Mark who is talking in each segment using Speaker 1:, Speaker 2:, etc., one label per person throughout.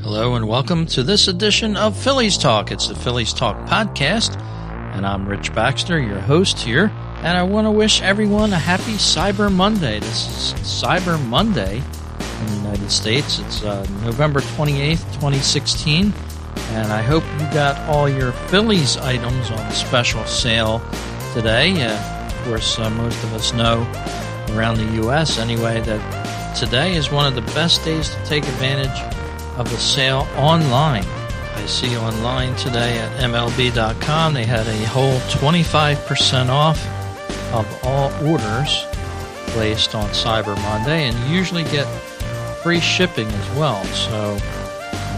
Speaker 1: Hello and welcome to this edition of Phillies Talk. It's the Phillies Talk podcast, and I'm Rich Baxter, your host here. And I want to wish everyone a happy Cyber Monday. This is Cyber Monday in the United States. It's November 28th, 2016, and I hope you got all your Phillies items on special sale today. Of course, most of us know around the U.S. anyway that today is one of the best days to take advantage of the sale online. I see online today at MLB.com they had a whole 25% off of all orders placed on Cyber Monday, and you usually get free shipping as well. So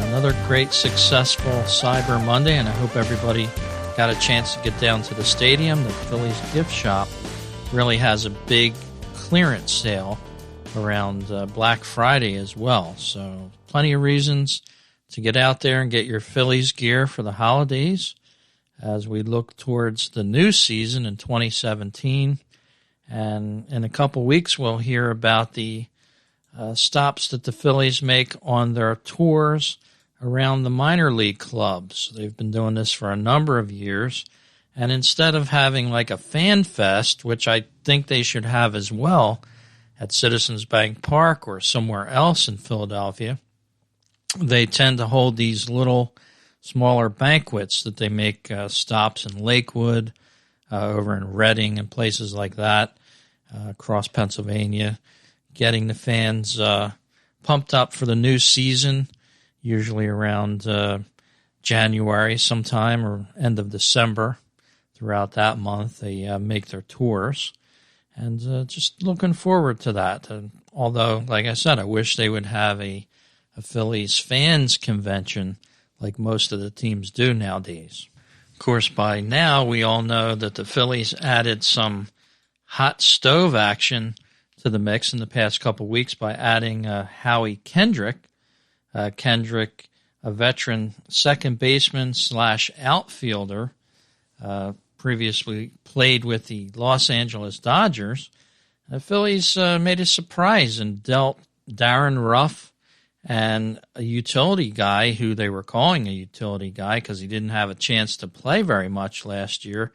Speaker 1: another great successful Cyber Monday, and I hope everybody got a chance to get down to the stadium. The Phillies gift shop really has a big clearance sale around Black Friday as well. So plenty of reasons to get out there and get your Phillies gear for the holidays as we look towards the new season in 2017. And in a couple weeks, we'll hear about the stops that the Phillies make on their tours around the minor league clubs. They've been doing this for a number of years. And instead of having like a fan fest, which I think they should have as well at Citizens Bank Park or somewhere else in Philadelphia, they tend to hold these little smaller banquets that they make stops in Lakewood, over in Reading and places like that, across Pennsylvania, getting the fans pumped up for the new season, usually around January sometime or end of December. Throughout that month, they make their tours, and just looking forward to that. Although, like I said, I wish they would have a Phillies fans convention like most of the teams do nowadays. Of course, by now we all know that the Phillies added some hot stove action to the mix in the past couple weeks by adding Howie Kendrick. Kendrick, a veteran second baseman / outfielder, previously played with the Los Angeles Dodgers. The Phillies made a surprise and dealt Darren Ruff and a utility guy who they were calling a utility guy because he didn't have a chance to play very much last year,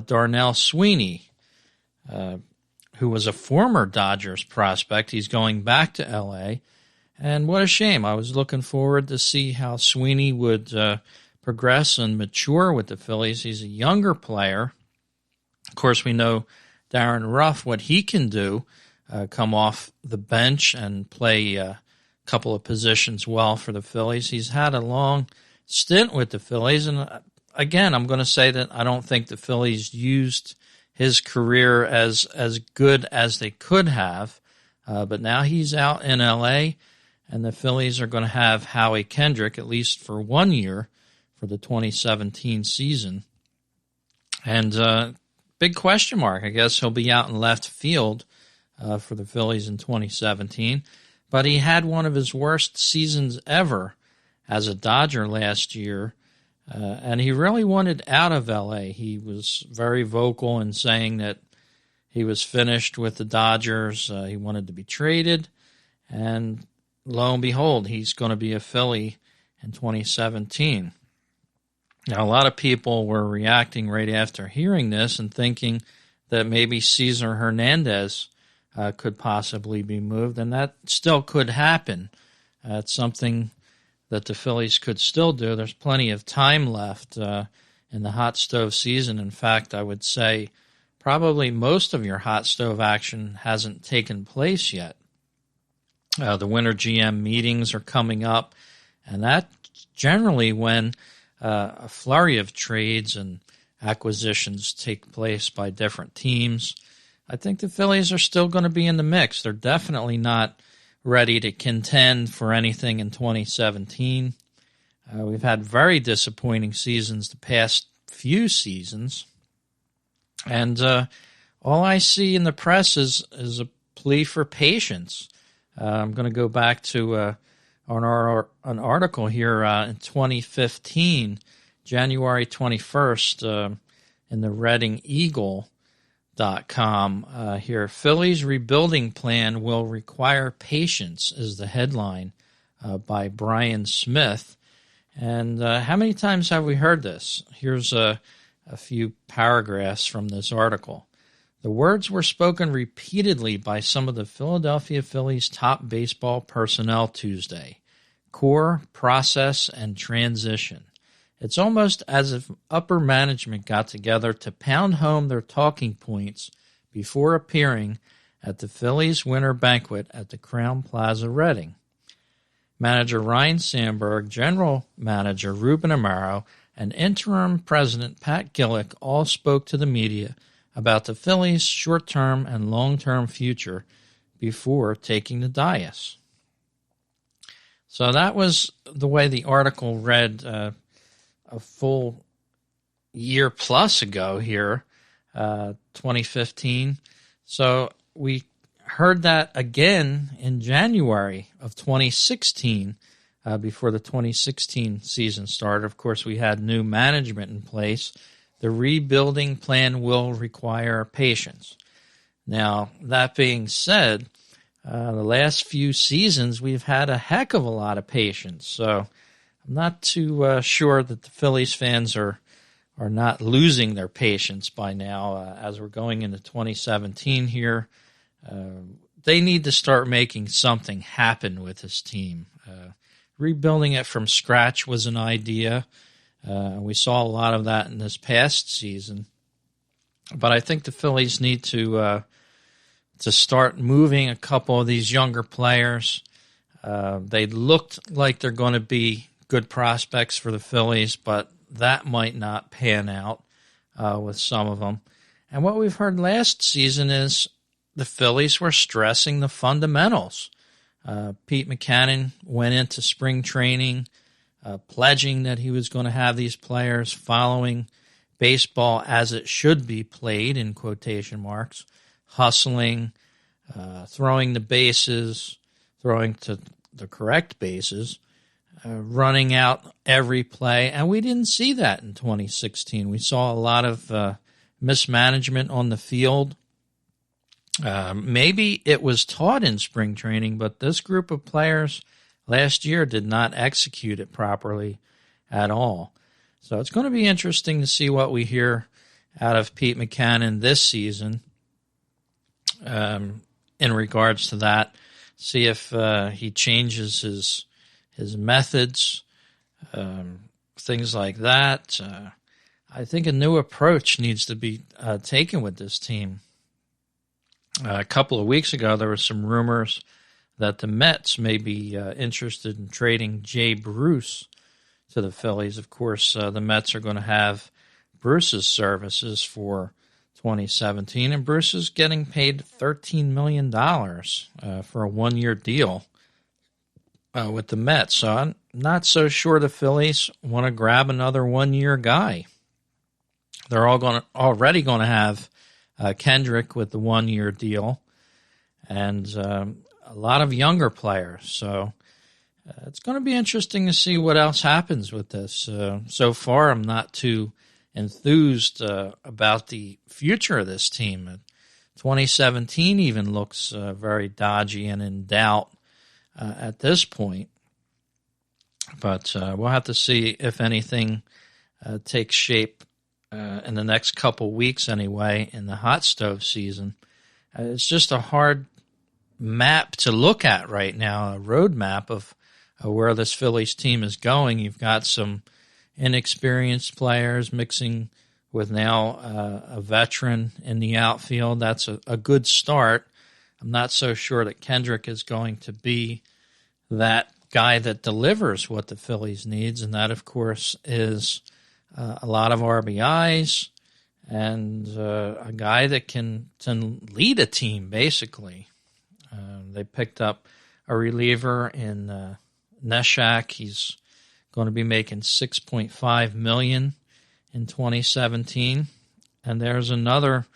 Speaker 1: Darnell Sweeney, who was a former Dodgers prospect. He's going back to L.A., and what a shame. I was looking forward to see how Sweeney would progress and mature with the Phillies. He's a younger player. Of course, we know Darren Ruff, what he can do, come off the bench and play a couple of positions well for the Phillies. He's had a long stint with the Phillies, and again, I'm going to say that I don't think the Phillies used his career as good as they could have, but now he's out in L.A., and the Phillies are going to have Howie Kendrick, at least for 1 year, for the 2017 season. And big question mark. I guess he'll be out in left field for the Phillies in 2017. But he had one of his worst seasons ever as a Dodger last year, and he really wanted out of L.A. He was very vocal in saying that he was finished with the Dodgers. He wanted to be traded, and lo and behold, he's going to be a Philly in 2017. Now, a lot of people were reacting right after hearing this and thinking that maybe Cesar Hernandez could possibly be moved, and that still could happen. It's something that the Phillies could still do. There's plenty of time left in the hot stove season. In fact, I would say probably most of your hot stove action hasn't taken place yet. The winter GM meetings are coming up, and that's generally when a flurry of trades and acquisitions take place by different teams. I think the Phillies are still going to be in the mix. They're definitely not ready to contend for anything in 2017. We've had very disappointing seasons the past few seasons. And all I see in the press is a plea for patience. I'm going to go back to an article here in 2015, January 21st, in the Reading Eagle.com. Here, Phillies rebuilding plan will require patience is the headline by Brian Smith. And how many times have we heard this? Here's a few paragraphs from this article. The words were spoken repeatedly by some of the Philadelphia Phillies' top baseball personnel Tuesday. Core, process, and transition. It's almost as if upper management got together to pound home their talking points before appearing at the Phillies winter banquet at the Crowne Plaza Reading. Manager Ryan Sandberg, General Manager Ruben Amaro, and Interim President Pat Gillick all spoke to the media about the Phillies' short-term and long-term future before taking the dais. So that was the way the article read a full year plus ago here, 2015. So we heard that again in January of 2016, before the 2016 season started. Of course, we had new management in place. The rebuilding plan will require patience. Now, that being said, the last few seasons we've had a heck of a lot of patience. So I'm not too sure that the Phillies fans are not losing their patience by now as we're going into 2017 here. They need to start making something happen with this team. Rebuilding it from scratch was an idea. We saw a lot of that in this past season. But I think the Phillies need to start moving a couple of these younger players. They looked like they're going to be good prospects for the Phillies, but that might not pan out with some of them. And what we've heard last season is the Phillies were stressing the fundamentals. Pete Mackanin went into spring training pledging that he was going to have these players following baseball as it should be played, in quotation marks, hustling, throwing the bases, throwing to the correct bases, running out every play, and we didn't see that in 2016. We saw a lot of mismanagement on the field. Maybe it was taught in spring training, but this group of players last year did not execute it properly at all. So it's going to be interesting to see what we hear out of Pete Mackanin this season in regards to that. See if he changes his methods, things like that. I think a new approach needs to be taken with this team. A couple of weeks ago, there were some rumors that the Mets may be interested in trading Jay Bruce to the Phillies. Of course, the Mets are going to have Bruce's services for 2017, and Bruce is getting paid $13 million for a one-year deal with the Mets. So I'm not so sure the Phillies want to grab another one-year guy. They're already going to have Kendrick with the one-year deal, and a lot of younger players. So it's going to be interesting to see what else happens with this. So far, I'm not too enthused about the future of this team. 2017 even looks very dodgy and in doubt at this point. But we'll have to see if anything takes shape in the next couple weeks anyway in the hot stove season. It's just a hard map to look at right now, a road map of where this Phillies team is going. You've got some inexperienced players mixing with now a veteran in the outfield. That's a good start. I'm not so sure that Kendrick is going to be that guy that delivers what the Phillies needs, and that, of course, is a lot of RBIs and a guy that can lead a team, basically. They picked up a reliever in Neshek. He's going to be making $6.5 million in 2017, and there's another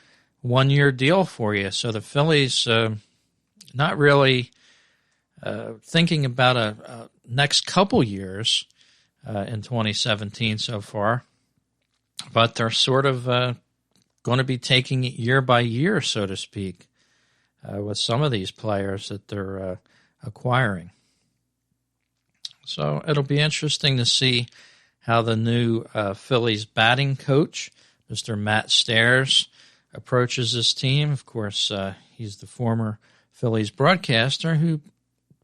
Speaker 1: one-year deal for you. So the Phillies not really thinking about a next couple years in 2017 so far, but they're sort of going to be taking it year by year, so to speak, with some of these players that they're acquiring. So it'll be interesting to see how the new Phillies batting coach, Mr. Matt Stairs, approaches this team. Of course, he's the former Phillies broadcaster who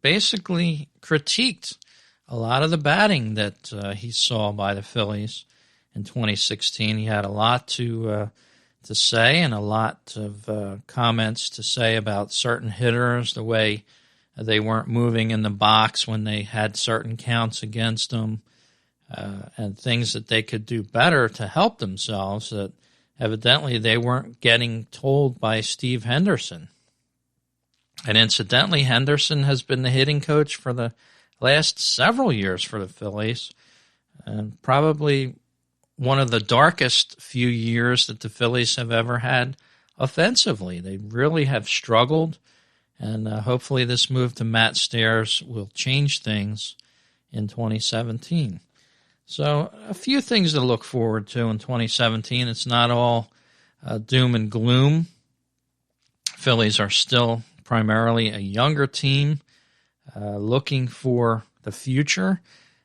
Speaker 1: basically critiqued a lot of the batting that he saw by the Phillies in 2016. He had a lot to say and a lot of comments to say about certain hitters, the way they weren't moving in the box when they had certain counts against them, and things that they could do better to help themselves that evidently they weren't getting told by Steve Henderson. And incidentally, Henderson has been the hitting coach for the last several years for the Phillies, and probably one of the darkest few years that the Phillies have ever had offensively. They really have struggled, and hopefully this move to Matt Stairs will change things in 2017. So a few things to look forward to in 2017. It's not all doom and gloom. Phillies are still primarily a younger team, looking for the future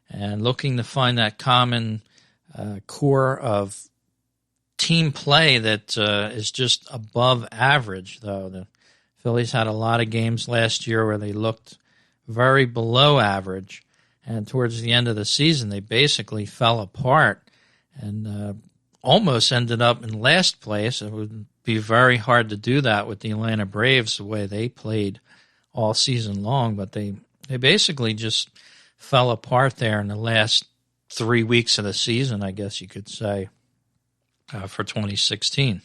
Speaker 1: and looking to find that common core of team play that is just above average, though. The Phillies had a lot of games last year where they looked very below average, and towards the end of the season they basically fell apart and almost ended up in last place. It would be very hard to do that with the Atlanta Braves the way they played all season long, but they basically just fell apart there in the last 3 weeks of the season, I guess you could say, for 2016.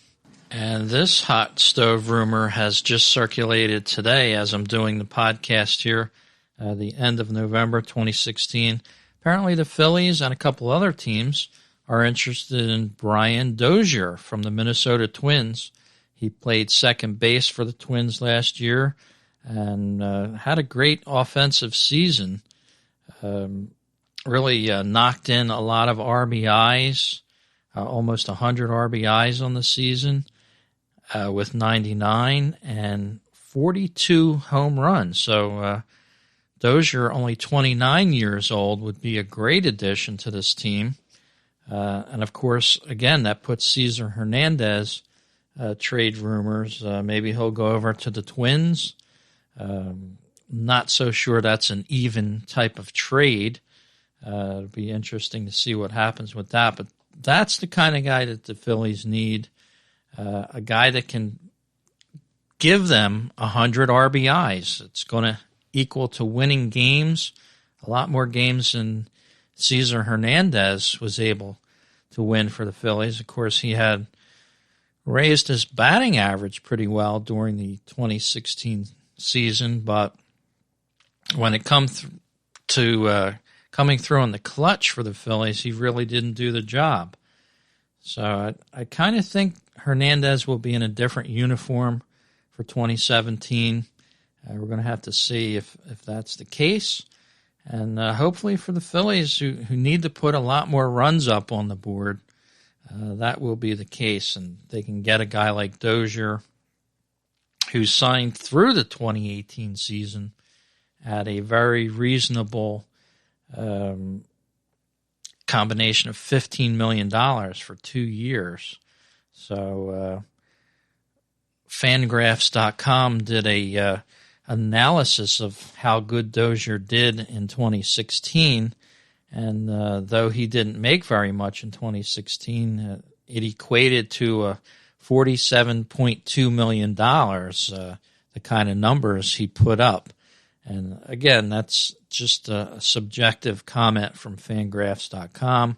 Speaker 1: And this hot stove rumor has just circulated today as I'm doing the podcast here, the end of November 2016. Apparently the Phillies and a couple other teams are interested in Brian Dozier from the Minnesota Twins. He played second base for the Twins last year and had a great offensive season. Really knocked in a lot of RBIs, almost 100 RBIs on the season with 99 and 42 home runs. So Dozier, only 29 years old, would be a great addition to this team. And, of course, again, that puts Cesar Hernandez trade rumors. Maybe he'll go over to the Twins. Not so sure that's an even type of trade. It'll be interesting to see what happens with that. But that's the kind of guy that the Phillies need, a guy that can give them 100 RBIs. It's going to equal to winning games, a lot more games than Cesar Hernandez was able to win for the Phillies. Of course, he had raised his batting average pretty well during the 2016 season, but when it comes to coming through in the clutch for the Phillies, he really didn't do the job. So I kind of think Hernandez will be in a different uniform for 2017. We're going to have to see if that's the case. And hopefully for the Phillies, who need to put a lot more runs up on the board, that will be the case. And they can get a guy like Dozier, who signed through the 2018 season at a very reasonable combination of $15 million for 2 years. So Fangraphs.com did a analysis of how good Dozier did in 2016, and though he didn't make very much in 2016, it equated to a $47.2 million, the kind of numbers he put up. And again, that's just a subjective comment from Fangraphs.com.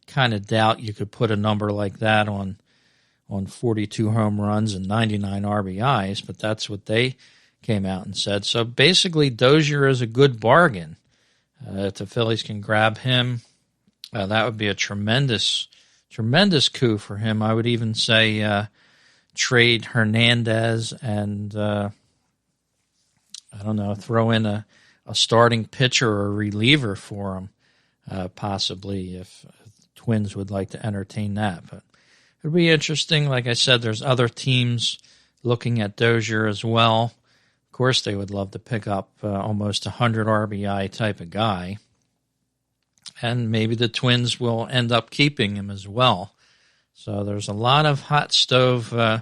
Speaker 1: Kind of doubt you could put a number like that on 42 home runs and 99 RBIs, but that's what they came out and said. So basically, Dozier is a good bargain. If the Phillies can grab him, that would be a tremendous coup for him. I would even say trade Hernandez and, throw in a starting pitcher or a reliever for him, possibly, if Twins would like to entertain that. But it would be interesting. Like I said, there's other teams looking at Dozier as well. Of course, they would love to pick up almost 100 RBI type of guy. And maybe the Twins will end up keeping him as well. So there's a lot of hot stove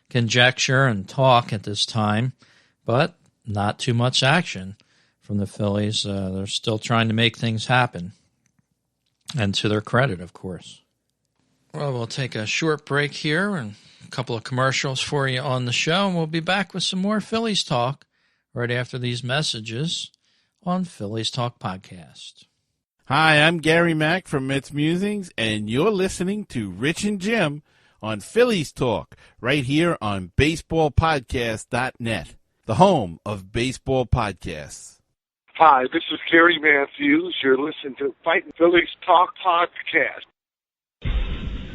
Speaker 1: conjecture and talk at this time, but not too much action from the Phillies. They're still trying to make things happen, and to their credit, of course. Well, we'll take a short break here and a couple of commercials for you on the show, and we'll be back with some more Phillies talk right after these messages on Phillies Talk Podcast.
Speaker 2: Hi, I'm Gary Mack from Mets Musings, and you're listening to Rich and Jim on Phillies Talk, right here on BaseballPodcast.net, the home of baseball podcasts.
Speaker 3: Hi, this is Gary Matthews. You're listening to Fighting Phillies Talk Podcast.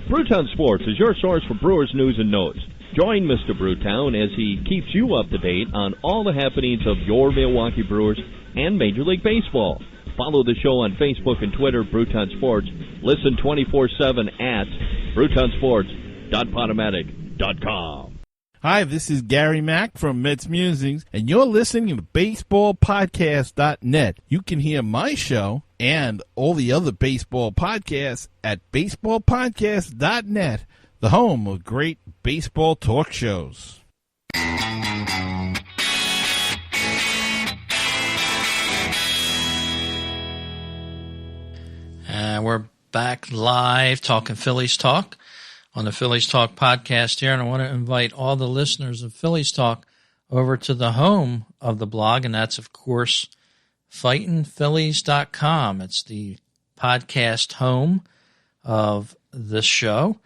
Speaker 4: Brewtown Sports is your source for Brewers news and notes. Join Mr. Brewtown as he keeps you up to date on all the happenings of your Milwaukee Brewers and Major League Baseball. Follow the show on Facebook and Twitter, Brewtown Sports. Listen 24/7 at BrewtownSports.podomatic.com.
Speaker 2: Hi, this is Gary Mack from Mets Musings, and you're listening to BaseballPodcast.net. You can hear my show and all the other baseball podcasts at BaseballPodcast.net, the home of great baseball talk shows.
Speaker 1: And we're back live talking Phillies Talk on the Phillies Talk podcast here. And I want to invite all the listeners of Phillies Talk over to the home of the blog, and that's, of course, fightingphillies.com. It's the podcast home of this show.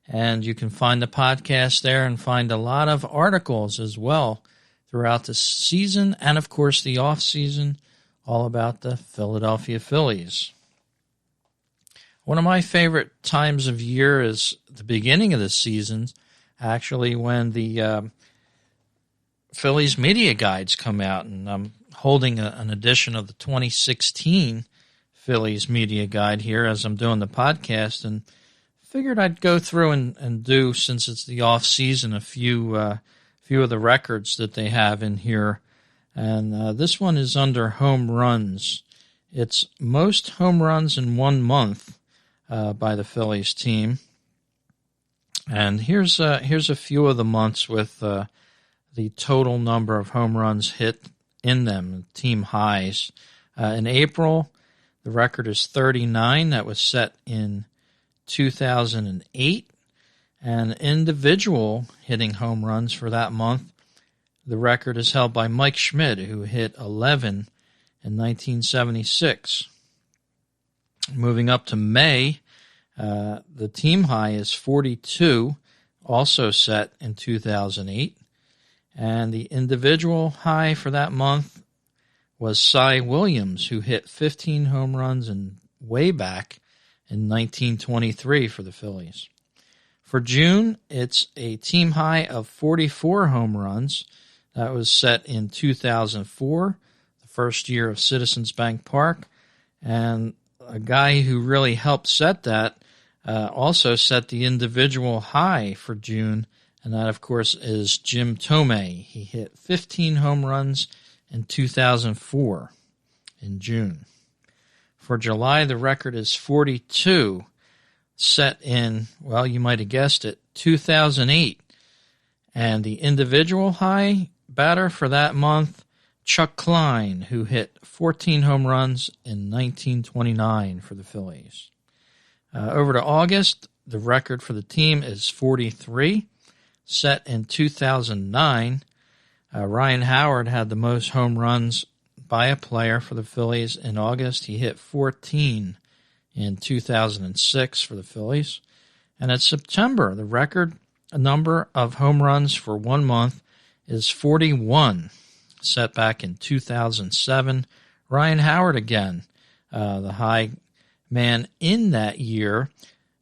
Speaker 1: And you can find the podcast there and find a lot of articles as well throughout the season and, of course, the off season, all about the Philadelphia Phillies. One of my favorite times of year is the beginning of the season, actually, when the Phillies Media Guides come out. And I'm holding an edition of the 2016 Phillies Media Guide here as I'm doing the podcast, and figured I'd go through and do, since it's the off season, a few of the records that they have in here. And this one is under home runs. It's most home runs in 1 month by the Phillies team. And here's a few of the months with the total number of home runs hit in them, team highs. In April, the record is 39. That was set in 2008. And individual hitting home runs for that month, the record is held by Mike Schmidt, who hit 11 in 1976. Moving up to May, the team high is 42, also set in 2008. And the individual high for that month was Cy Williams, who hit 15 home runs and way back in 1923 for the Phillies. For June, it's a team high of 44 home runs. That was set in 2004, the first year of Citizens Bank Park. And a guy who really helped set that also set the individual high for June, and that, of course, is Jim Tomei. He hit 15 home runs in 2004 in June. For July, the record is 42, set in, well, you might have guessed it, 2008. And the individual high batter for that month, Chuck Klein, who hit 14 home runs in 1929 for the Phillies. Over to August, the record for the team is 43, set in 2009. Ryan Howard had the most home runs by a player for the Phillies in August. He hit 14 in 2006 for the Phillies. And in September, the record number of home runs for 1 month is 41, set back in 2007. Ryan Howard again, the high man in that year,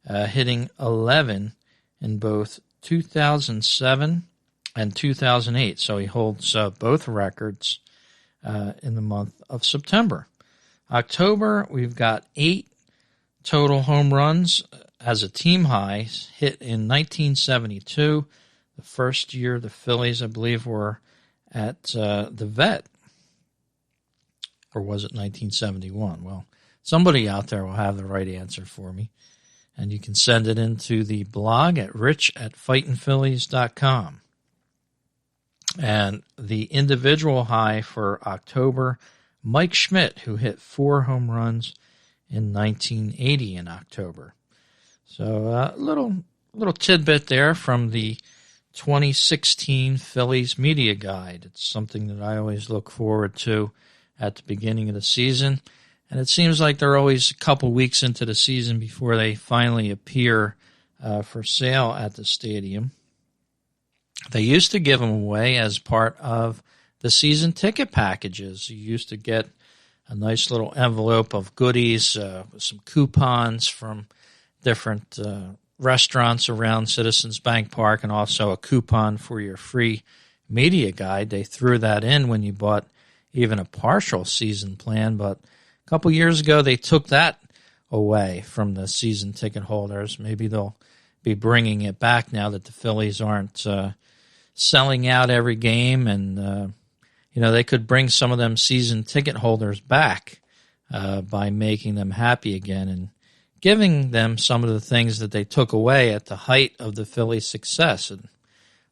Speaker 1: hitting 11 in both 2007 and 2008. So he holds both records in the month of September. October, we've got 8 total home runs as a team high, hit in 1972, the first year the Phillies, I believe, were at the Vet. Or was it 1971? Well, somebody out there will have the right answer for me. And you can send it into the blog at rich@fightinphillies.com. And the individual high for October, Mike Schmidt, who hit 4 home runs in 1980 in October. So a little tidbit there from the 2016 Phillies Media Guide. It's something that I always look forward to at the beginning of the season. And it seems like they're always a couple weeks into the season before they finally appear for sale at the stadium. They used to give them away as part of the season ticket packages. You used to get a nice little envelope of goodies, with some coupons from different restaurants around Citizens Bank Park, and also a coupon for your free media guide. They threw that in when you bought even a partial season plan, but a couple years ago they took that away from the season ticket holders. Maybe they'll be bringing it back now that the Phillies aren't selling out every game, and they could bring some of them season ticket holders back by making them happy again and giving them some of the things that they took away at the height of the Phillies' success. It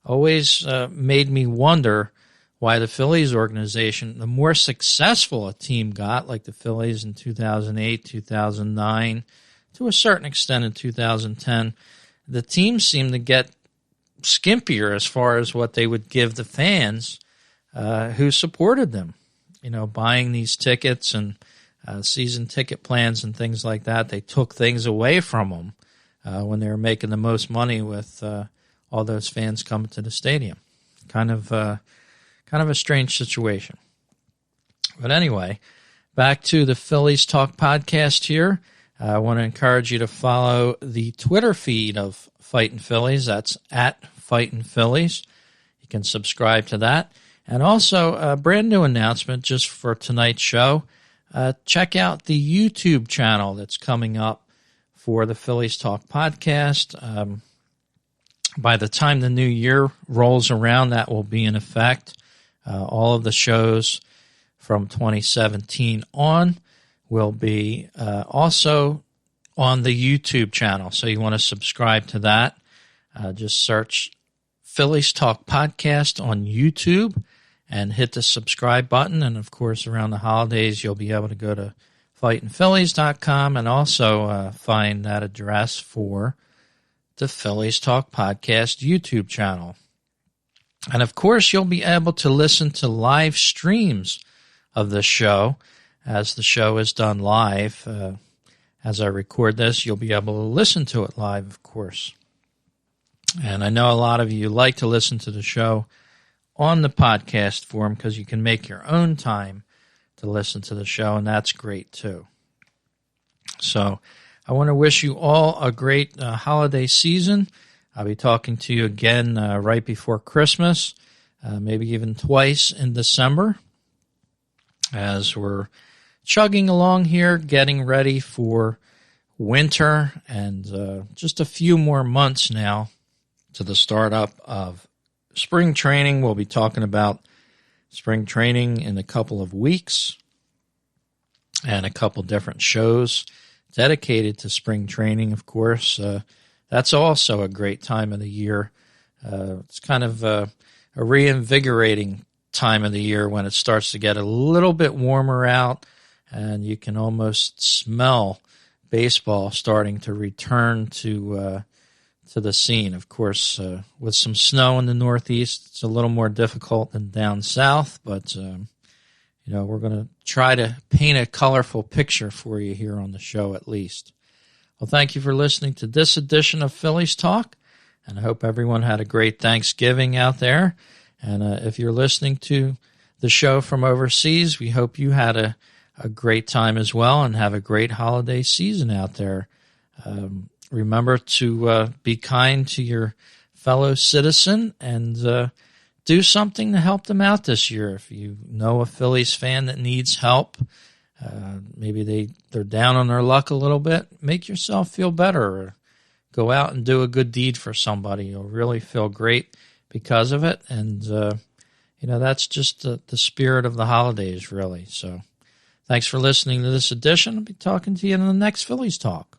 Speaker 1: always made me wonder why the Phillies organization, the more successful a team got, like the Phillies in 2008, 2009, to a certain extent in 2010, the teams seemed to get skimpier as far as what they would give the fans who supported them. Buying these tickets and season ticket plans and things like that, they took things away from them when they were making the most money with all those fans coming to the stadium. Kind of a strange situation. But anyway, back to the Phillies Talk podcast here. I want to encourage you to follow the Twitter feed of Fightin' Phillies. That's at Fightin' Phillies. You can subscribe to that. And also, a brand new announcement just for tonight's show. Check out the YouTube channel that's coming up for the Phillies Talk podcast. By the time the new year rolls around, that will be in effect. All of the shows from 2017 on will be also on the YouTube channel. So you want to subscribe to that. Just search Phillies Talk Podcast on YouTube and hit the subscribe button. And, of course, around the holidays, you'll be able to go to fightinphillies.com and also find that address for the Phillies Talk Podcast YouTube channel. And, of course, you'll be able to listen to live streams of the show as the show is done live. As I record this, you'll be able to listen to it live, of course. And I know a lot of you like to listen to the show on the podcast form because you can make your own time to listen to the show, and that's great too. So I want to wish you all a great holiday season. I'll be talking to you again right before Christmas, maybe even twice in December, as we're chugging along here, getting ready for winter, and just a few more months now to the startup of spring training. We'll be talking about spring training in a couple of weeks and a couple different shows dedicated to spring training, of course. That's also a great time of the year. It's kind of a reinvigorating time of the year when it starts to get a little bit warmer out, and you can almost smell baseball starting to return to the scene. Of course, with some snow in the Northeast, it's a little more difficult than down south, but we're going to try to paint a colorful picture for you here on the show at least. Well, thank you for listening to this edition of Phillies Talk, and I hope everyone had a great Thanksgiving out there. And if you're listening to the show from overseas, we hope you had a great time as well and have a great holiday season out there. Remember to be kind to your fellow citizen and do something to help them out this year. If you know a Phillies fan that needs help, maybe they're down on their luck a little bit, make yourself feel better, or go out and do a good deed for somebody. You'll really feel great because of it, and that's just the spirit of the holidays, really. So thanks for listening to this edition. I'll be talking to you in the next Phillies Talk.